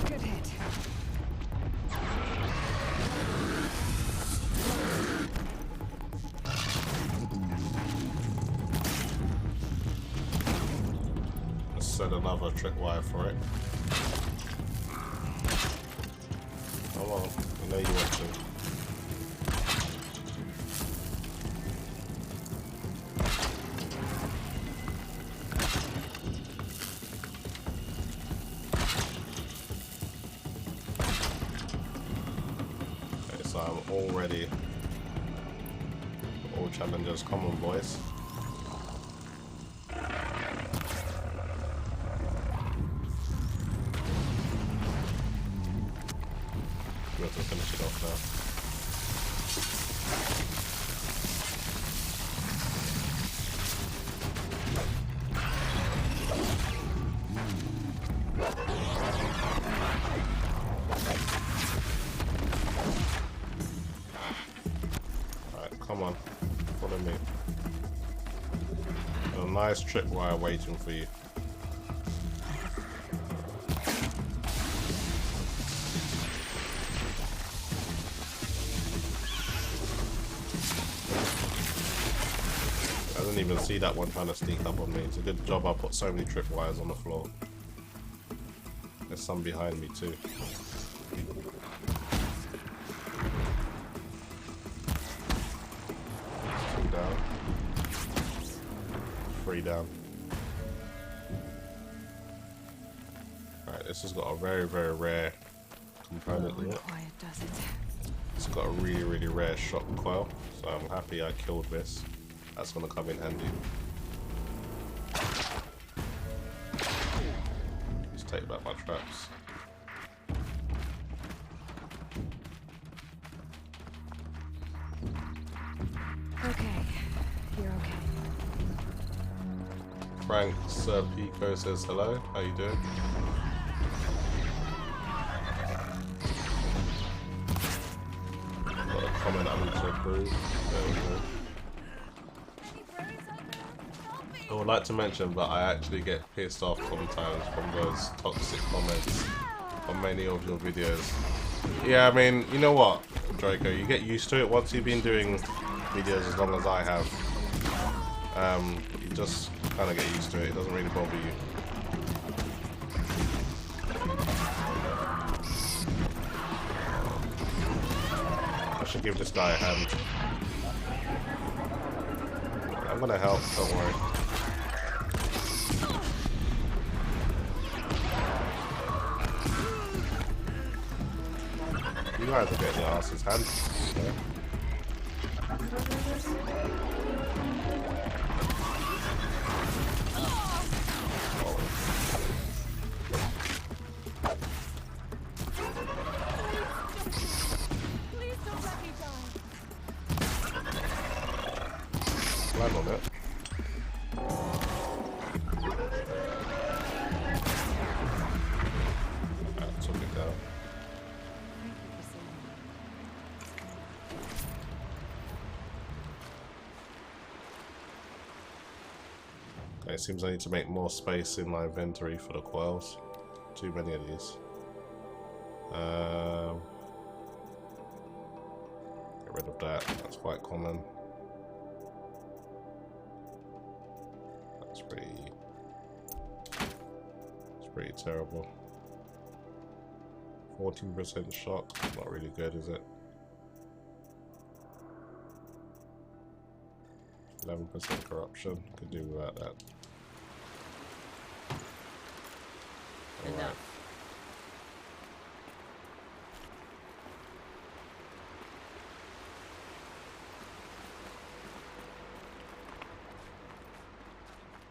Good hit. Let's set another tripwire for it. Come on. I know you want to. Okay, so I'm all ready. All challenges, come on boys. We have to finish it off now. Alright, come on. Follow me. Got a nice tripwire waiting for you. I didn't even see that one trying to sneak up on me. It's a good job I put so many tripwires on the floor. There's some behind me too. 2 down. 3 down. Alright, this has got a very, very rare component in it. Quiet does it. It's got a really, really rare shock coil, so I'm happy I killed this. That's gonna come in handy. Let's take back my traps. Okay, you're okay. Frank Sir Pico says hello. How you doing? Got a comment I need to approve. There we go. I would like to mention, but I actually get pissed off sometimes from those toxic comments on many of your videos. Yeah, I mean, you know what, Draco, you get used to it once you've been doing videos as long as I have. You just kind of get used to it. It doesn't really bother you. I should give this guy a hand. I'm gonna help, don't worry. You guys are getting your asses handed. Yeah. Land on it. That took it down. Okay, it seems I need to make more space in my inventory for the coils. Too many of these. Get rid of that. That's quite common. That's pretty terrible. 14% shock. Not really good, is it? 11% corruption. Could do without that. Alright.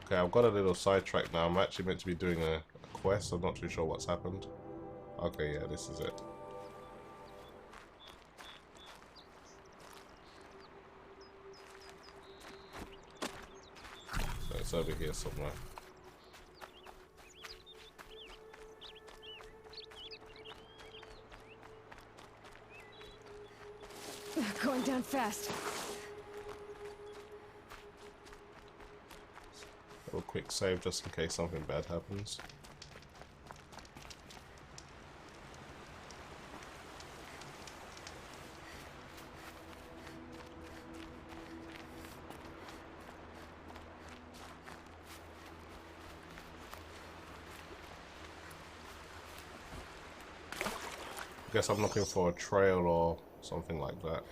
Okay, I've got a little sidetrack now. I'm actually meant to be doing a quest. I'm not too sure what's happened. Okay, yeah, this is it. So it's over here somewhere. Going down fast. A little quick save just in case something bad happens. Guess I'm looking for a trail or something like that.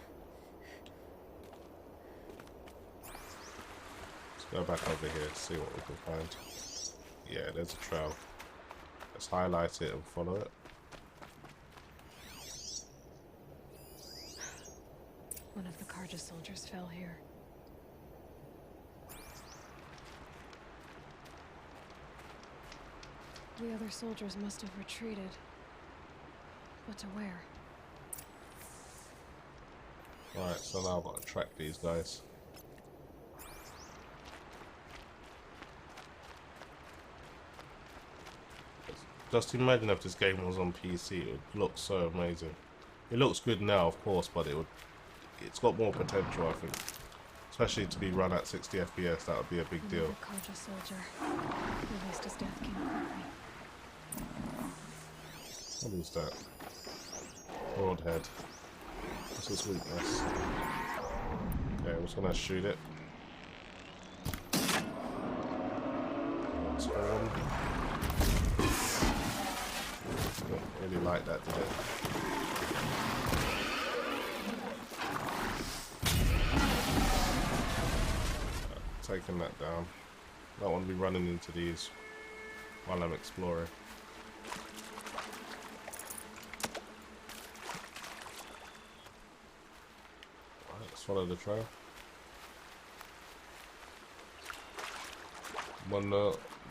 Let's go back over here, see what we can find. Yeah, there's a trail. Let's highlight it and follow it. One of the Carja soldiers fell here. The other soldiers must have retreated. But to where? Alright, so now I've got to track these guys. Just imagine if this game was on PC, it would look so amazing. It looks good now, of course, but it's got more potential, I think. Especially to be run at 60 FPS, that would be a big deal. Carja soldier. At least his death came quickly. What is that? Broadhead. What's his weakness? Okay, I'm just gonna shoot it. Spawn. Don't really like that, did it? Taking that down. Don't want to be running into these while I'm exploring. Follow the trail. One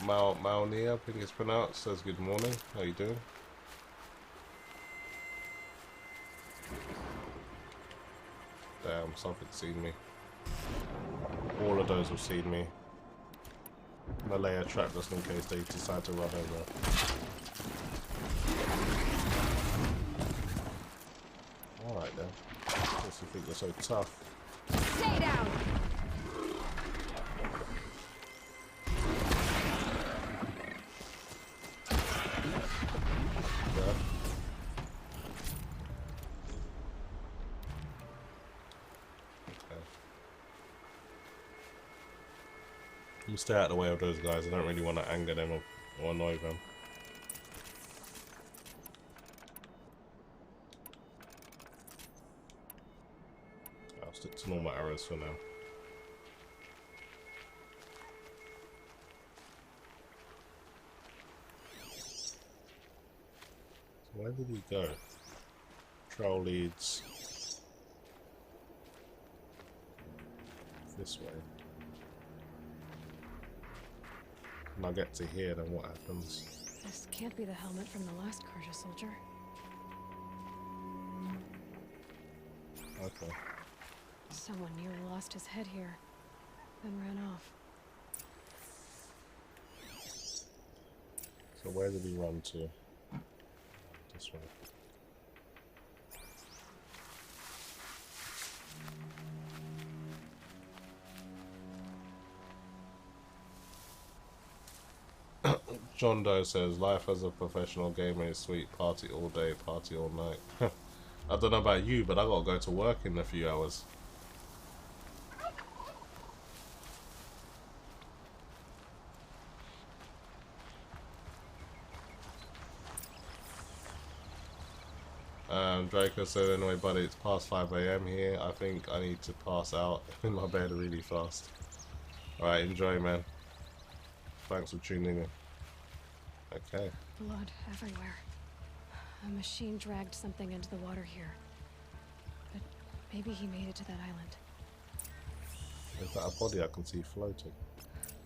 Malnia, I think it's pronounced, says good morning. How you doing? Damn, something's seen me. All of those have seen me. I'm gonna lay a trap just in case they decide to run over. Alright then. I guess you think you're so tough. Stay down! Yeah. Okay. You stay out of the way of those guys. I don't really want to anger them or annoy them. Stick to normal arrows for now. So where did we go? Trail leads this way. When I get to here, then what happens? This can't be the helmet from the last Carja soldier. Okay. Someone nearly lost his head here, then ran off. So where did he run to? This way. John Doe says, life as a professional gamer is sweet. Party all day, party all night. I don't know about you, but I gotta go to work in a few hours. Draco said, anyway, buddy, it's past 5 AM here. I think I need to pass out in my bed really fast. Alright, enjoy, man. Thanks for tuning in. Okay. Blood everywhere. A machine dragged something into the water here. But maybe he made it to that island. Is that a body I can see floating?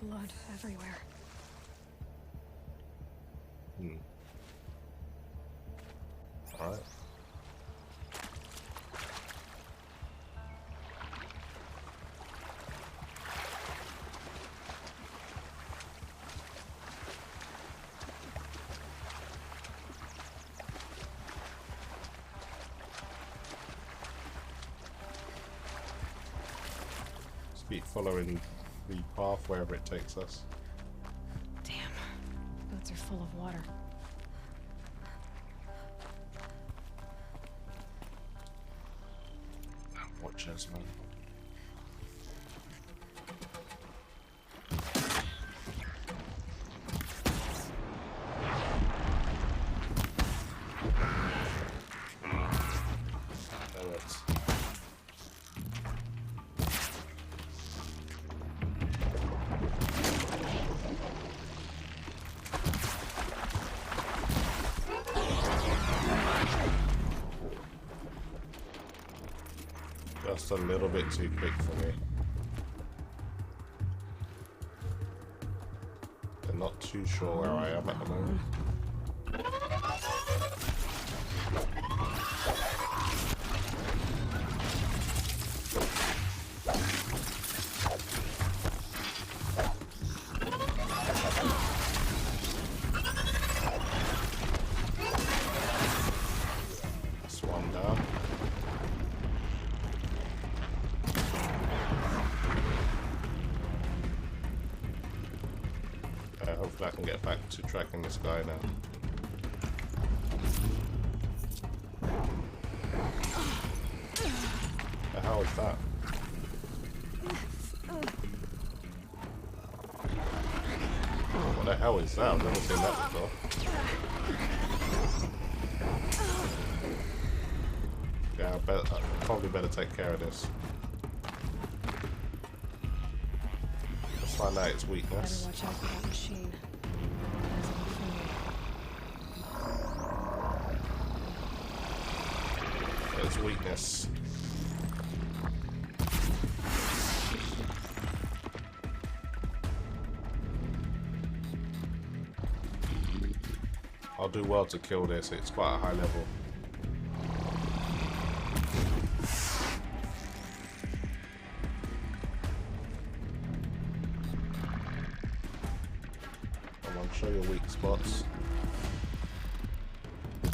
Blood everywhere. Alright. Keep following the path wherever it takes us. Damn. Boats are full of water. Watchers, man. Just a little bit too quick for me. I'm not too sure where I am at the moment. Swan down. Hopefully I can get back to tracking this guy now. The hell is that? What the hell is that? I've never seen that before. Yeah, I probably better take care of this. Let's find out its weakness. Better watch out for that machine. Its weakness. I'll do well to kill this, it's quite a high level. Come on, show your weak spots. Look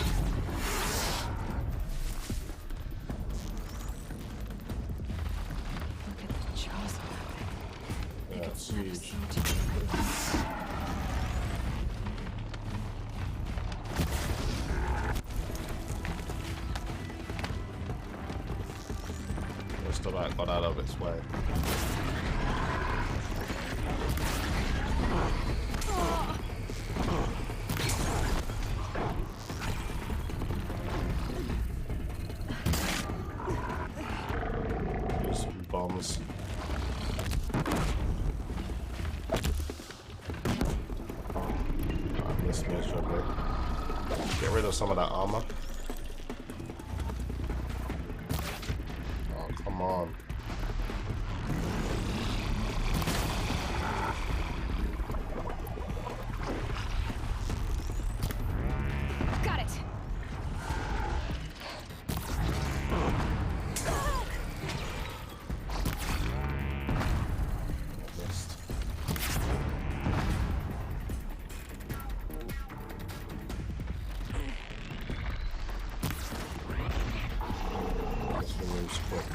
at the jaws on that thing. Yeah, it's huge. Just about got out of its way. Use some bombs. I missed miserably. Get rid of some of that armor. Oh, come on. Got it. Missed. This one moves quick.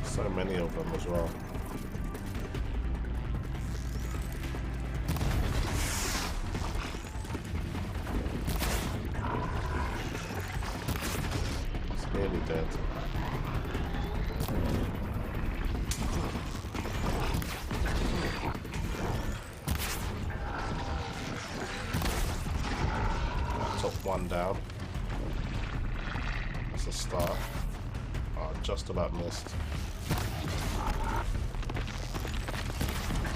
So many of them as well. It's nearly dead. One down. That's a start. Oh, just about missed.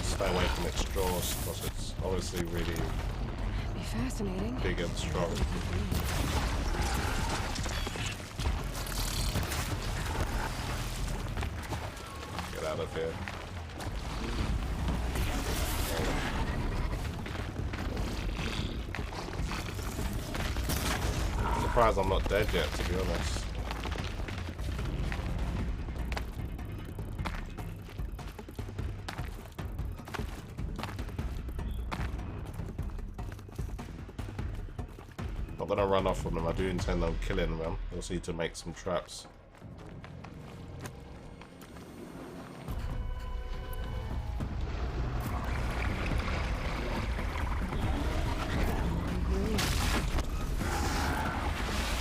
Stay away from its jaws because it's obviously really Be fascinating. big and strong. Get out of here. I'm surprised I'm not dead yet, to be honest. Not gonna run off from them. I do intend on killing them. I just need to make some traps.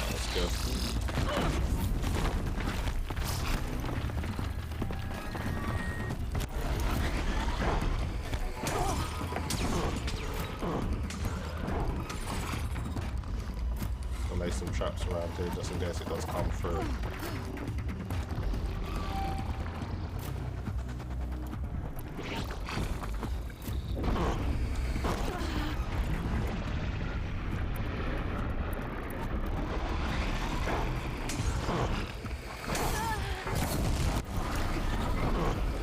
That's good. I'll lay some traps around here just in case it does come through.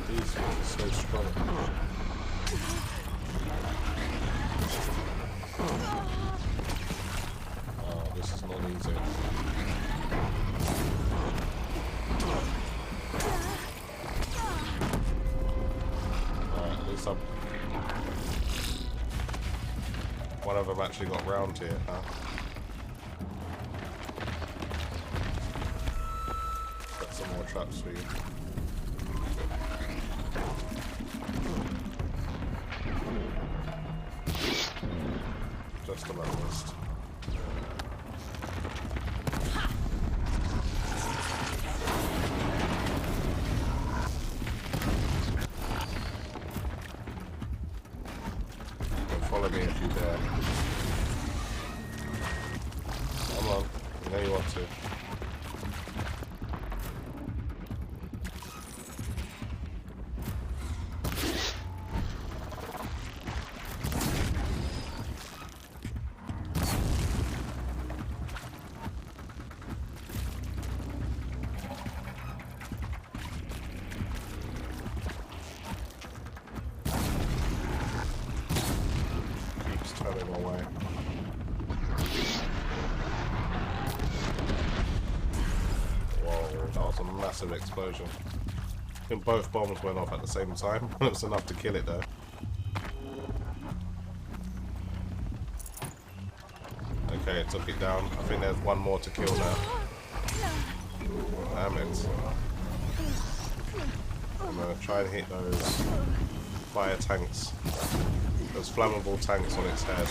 These are so strong. Oh, this is not easy. Alright, at least one of them actually got round here, huh? Got some more traps for you. Just about missed. Don't follow me if you dare. Come on, you know you want to. Keeps turning away. Whoa, that was a massive explosion. I think both bombs went off at the same time. It was enough to kill it though. Okay, it took it down. I think there's one more to kill now. Damn it. I'm gonna try and hit those fire tanks. Those flammable tanks on its head.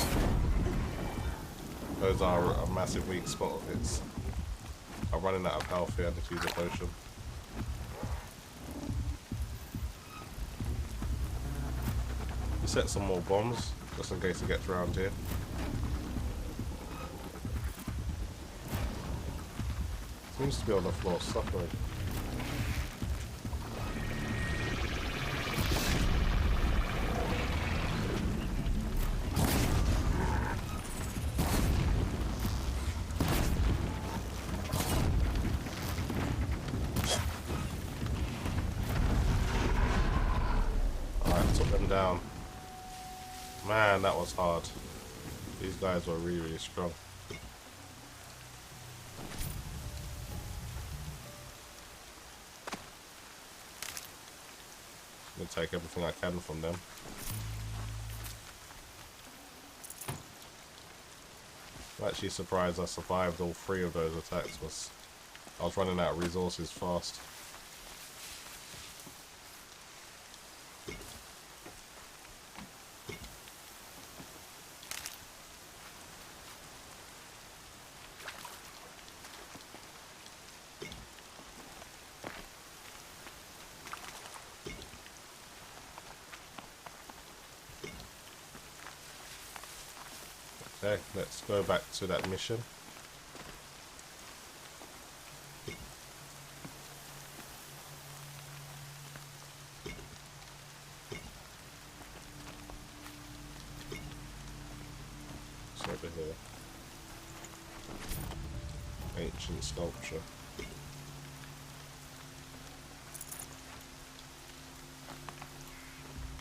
Those are a massive weak spot of its. I'm running out of health here, I need to use a potion. You set some more bombs, just in case it gets around here. Seems to be on the floor suffering. Alright, took them down. Man, that was hard. These guys were really, really strong. I'm gonna take everything I can from them. I'm actually surprised I survived all three of those attacks. I was running out of resources fast. Okay, let's go back to that mission. ancient sculpture.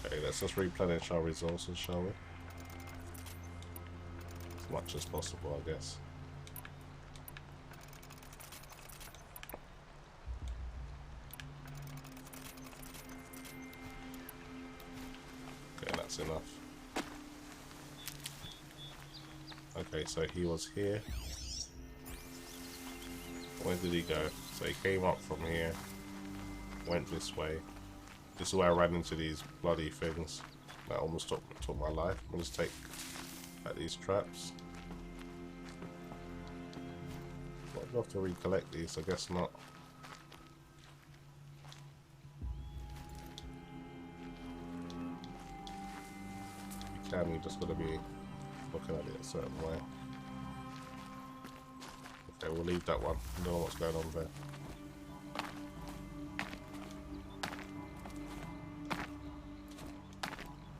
Okay, let's just replenish our resources, shall we? As much as possible, I guess. Okay, that's enough. Okay, so he was here. Where did he go? So he came up from here, went this way. This is where I ran into these bloody things that almost took my life. I'm just take out these traps. But I'll have to recollect these, I guess not. You can, you just gotta be looking at it a certain way. Okay, we'll leave that one. I don't know what's going on there.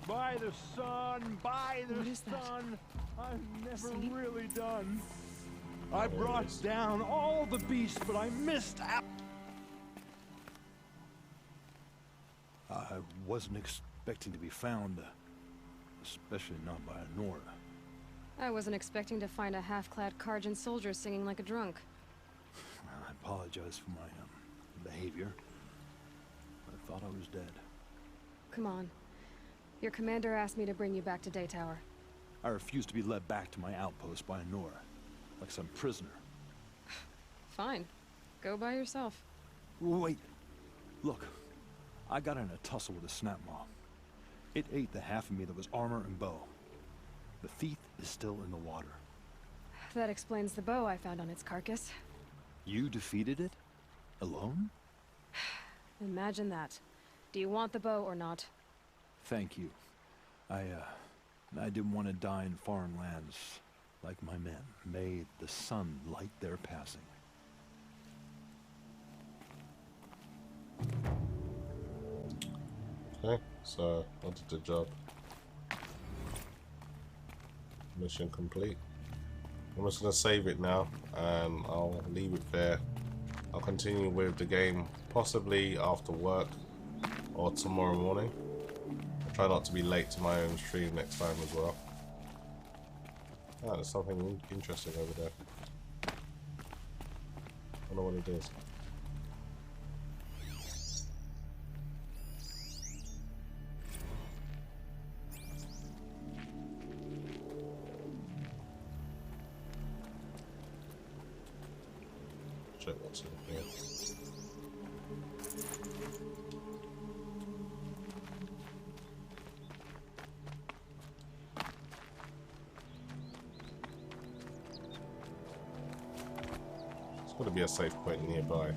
By the sun, by the What is that? sun, I'm never See? really done. I brought down all the beasts, but I missed out. I wasn't expecting to be found, especially not by Nora. I wasn't expecting to find a half-clad Carjan soldier singing like a drunk. I apologize for my behavior. I thought I was dead. Come on. Your commander asked me to bring you back to Day Tower. I refused to be led back to my outpost by Nora, like some prisoner. Fine. Go by yourself. Wait. Look. I got in a tussle with a snap maw. It ate the half of me that was armor and bow. The thief is still in the water. That explains the bow I found on its carcass. You defeated it? Alone? Imagine that. Do you want the bow or not? Thank you. I didn't want to die in foreign lands like my men. May the sun light their passing. Okay, so I did the job. Mission complete. I'm just going to save it now and I'll leave it there. I'll continue with the game possibly after work or tomorrow morning. I'll try not to be late to my own stream next time as well. Ah, there's something interesting over there. I don't know what it is. Check what's in here. There's got to be a safe point nearby.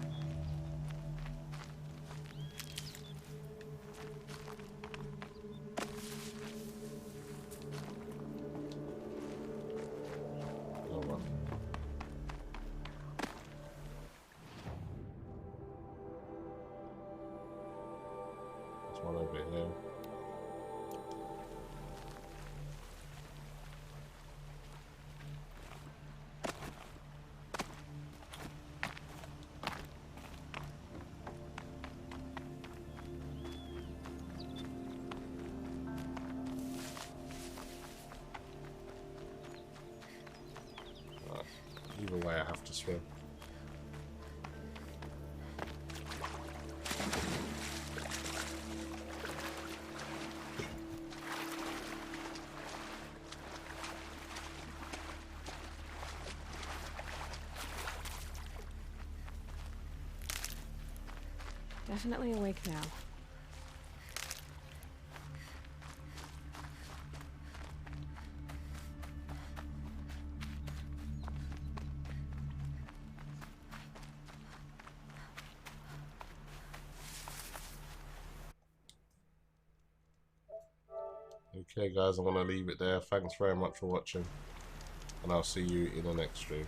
One over here. Either way, I have to swim. Definitely awake now. Okay guys, I'm going to leave it there. Thanks very much for watching and I'll see you in the next stream.